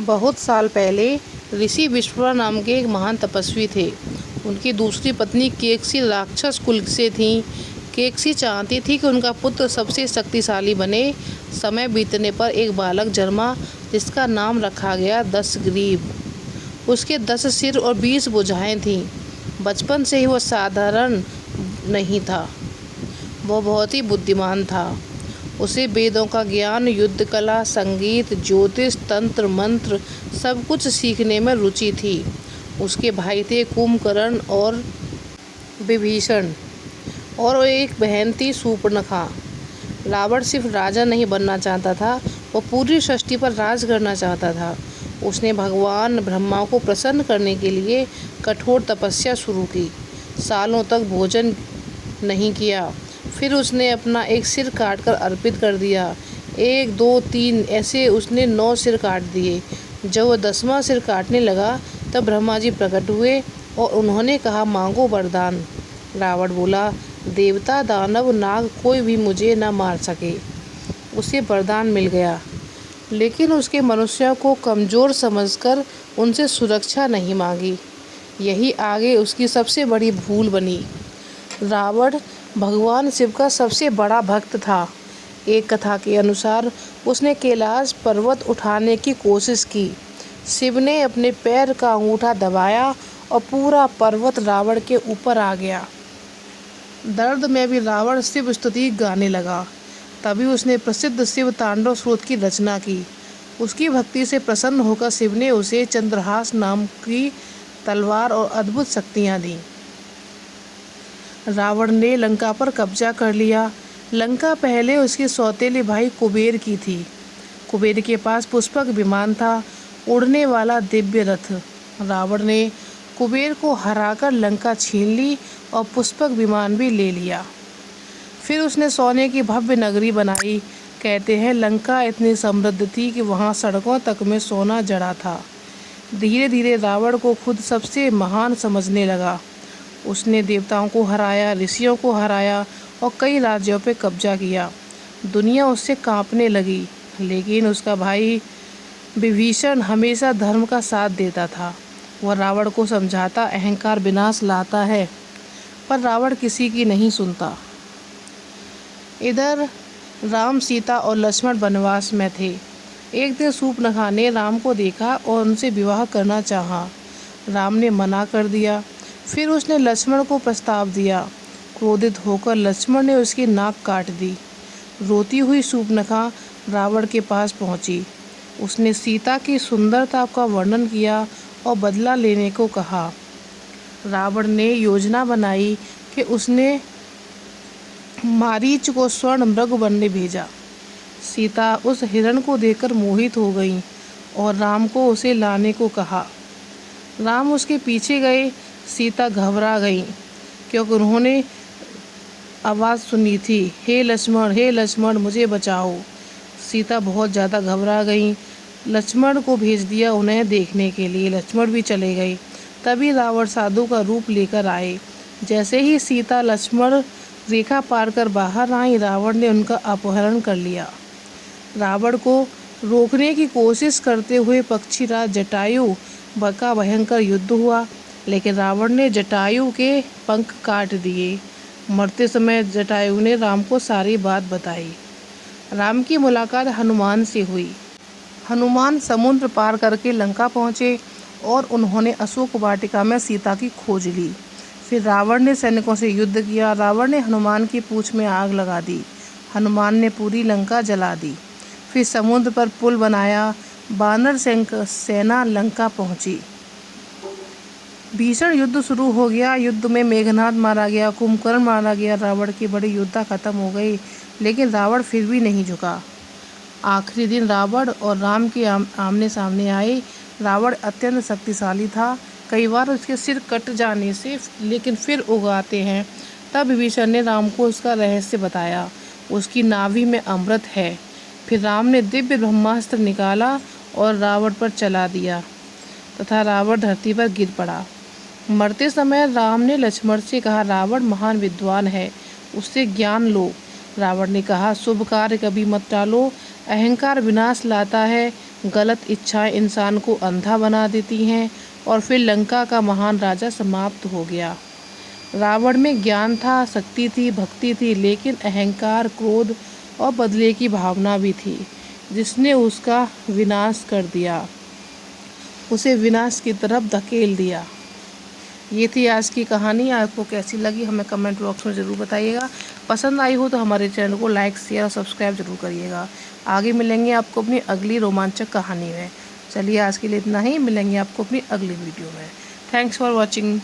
बहुत साल पहले ऋषि विश्ववा नाम के एक महान तपस्वी थे। उनकी दूसरी पत्नी केकसी राक्षस कुल से थी। केकसी चाहती थी कि उनका पुत्र सबसे शक्तिशाली बने। समय बीतने पर एक बालक जन्मा जिसका नाम रखा गया दशग्रीव। उसके 10 सिर और 20 भुजाएं थीं। बचपन से ही वह साधारण नहीं था, वह बहुत ही बुद्धिमान था। उसे वेदों का ज्ञान, युद्ध कला, संगीत, ज्योतिष, तंत्र मंत्र सब कुछ सीखने में रुचि थी। उसके भाई थे कुंभकर्ण और विभीषण, और एक बहन थी शूर्पणखा। रावण सिर्फ राजा नहीं बनना चाहता था, वह पूरी सृष्टि पर राज करना चाहता था। उसने भगवान ब्रह्मा को प्रसन्न करने के लिए कठोर तपस्या शुरू की। सालों तक भोजन नहीं किया। फिर उसने अपना एक सिर काटकर अर्पित कर दिया। 1, 2, 3 ऐसे उसने 9 सिर काट दिए। जब वह 10वां सिर काटने लगा तब ब्रह्मा जी प्रकट हुए और उन्होंने कहा, मांगो वरदान। रावण बोला, देवता, दानव, नाग कोई भी मुझे न मार सके। उसे वरदान मिल गया, लेकिन उसके मनुष्यों को कमज़ोर समझकर उनसे सुरक्षा नहीं मांगी। यही आगे उसकी सबसे बड़ी भूल बनी। रावण भगवान शिव का सबसे बड़ा भक्त था। एक कथा के अनुसार उसने कैलाश पर्वत उठाने की कोशिश की। शिव ने अपने पैर का अंगूठा दबाया और पूरा पर्वत रावण के ऊपर आ गया। दर्द में भी रावण शिव स्तुति गाने लगा। तभी उसने प्रसिद्ध शिव तांडव स्तोत्र की रचना की। उसकी भक्ति से प्रसन्न होकर शिव ने उसे चंद्रहास नाम की तलवार और अद्भुत शक्तियाँ दी। रावण ने लंका पर कब्जा कर लिया। लंका पहले उसके सौतेले भाई कुबेर की थी। कुबेर के पास पुष्पक विमान था, उड़ने वाला दिव्य रथ। रावण ने कुबेर को हराकर लंका छीन ली और पुष्पक विमान भी ले लिया। फिर उसने सोने की भव्य नगरी बनाई। कहते हैं लंका इतनी समृद्ध थी कि वहाँ सड़कों तक में सोना जड़ा था। धीरे धीरे रावण को खुद सबसे महान समझने लगा। उसने देवताओं को हराया, ऋषियों को हराया और कई राज्यों पर कब्जा किया। दुनिया उससे कांपने लगी, लेकिन उसका भाई विभीषण हमेशा धर्म का साथ देता था। वह रावण को समझाता, अहंकार विनाश लाता है, पर रावण किसी की नहीं सुनता। इधर राम, सीता और लक्ष्मण वनवास में थे। एक दिन शूर्पणखा ने राम को देखा और उनसे विवाह करना चाहा। राम ने मना कर दिया। फिर उसने लक्ष्मण को प्रस्ताव दिया। क्रोधित होकर लक्ष्मण ने उसकी नाक काट दी। रोती हुई शूर्पणखा रावण के पास पहुंची। उसने सीता की सुंदरता का वर्णन किया और बदला लेने को कहा। रावण ने योजना बनाई कि उसने मारीच को स्वर्ण मृग बनने भेजा। सीता उस हिरण को देखकर मोहित हो गई और राम को उसे लाने को कहा। राम उसके पीछे गए। सीता घबरा गई क्योंकि उन्होंने आवाज़ सुनी थी, हे लक्ष्मण मुझे बचाओ। सीता बहुत ज़्यादा घबरा गई। लक्ष्मण को भेज दिया उन्हें देखने के लिए। लक्ष्मण भी चले गए। तभी रावण साधु का रूप लेकर आए। जैसे ही सीता लक्ष्मण रेखा पार कर बाहर आई, रावण ने उनका अपहरण कर लिया। रावण को रोकने की कोशिश करते हुए पक्षीराज जटायु का भयंकर युद्ध हुआ, लेकिन रावण ने जटायु के पंख काट दिए। मरते समय जटायु ने राम को सारी बात बताई। राम की मुलाकात हनुमान से हुई। हनुमान समुद्र पार करके लंका पहुँचे और उन्होंने अशोक वाटिका में सीता की खोज ली। फिर रावण ने सैनिकों से युद्ध किया। रावण ने हनुमान की पूंछ में आग लगा दी। हनुमान ने पूरी लंका जला दी। फिर समुद्र पर पुल बनाया। वानर सेना लंका पहुंची। भीषण युद्ध शुरू हो गया। युद्ध में मेघनाद मारा गया, कुंभकर्ण मारा गया। रावण की बड़ी योद्धा खत्म हो गई, लेकिन रावण फिर भी नहीं झुका। आखिरी दिन रावण और राम के आमने सामने आए। रावण अत्यंत शक्तिशाली था। कई बार उसके सिर कट जाने से लेकिन फिर उगाते हैं। तब विभीषण ने राम को उसका रहस्य बताया। उसकी नाभि में अमृत है। फिर राम ने दिव्य ब्रह्मास्त्र निकाला और रावण पर चला दिया तथा रावण धरती पर गिर पड़ा। मरते समय राम ने लक्ष्मण से कहा, रावण महान विद्वान है, उससे ज्ञान लो। रावण ने कहा, शुभ कार्य कभी मत टालो, अहंकार विनाश लाता है। गलत इच्छाएं इंसान को अंधा बना देती हैं और फिर लंका का महान राजा समाप्त हो गया। रावण में ज्ञान था, शक्ति थी, भक्ति थी, लेकिन अहंकार, क्रोध और बदले की भावना भी थी, जिसने उसका विनाश कर दिया, उसे विनाश की तरफ धकेल दिया। ये थी आज की कहानी। आपको कैसी लगी हमें कमेंट बॉक्स में ज़रूर बताइएगा। पसंद आई हो तो हमारे चैनल को लाइक, शेयर और सब्सक्राइब जरूर करिएगा। आगे मिलेंगे आपको अपनी अगली रोमांचक कहानी में। चलिए आज के लिए इतना ही, मिलेंगे आपको अपनी अगली वीडियो में। Thanks for watching.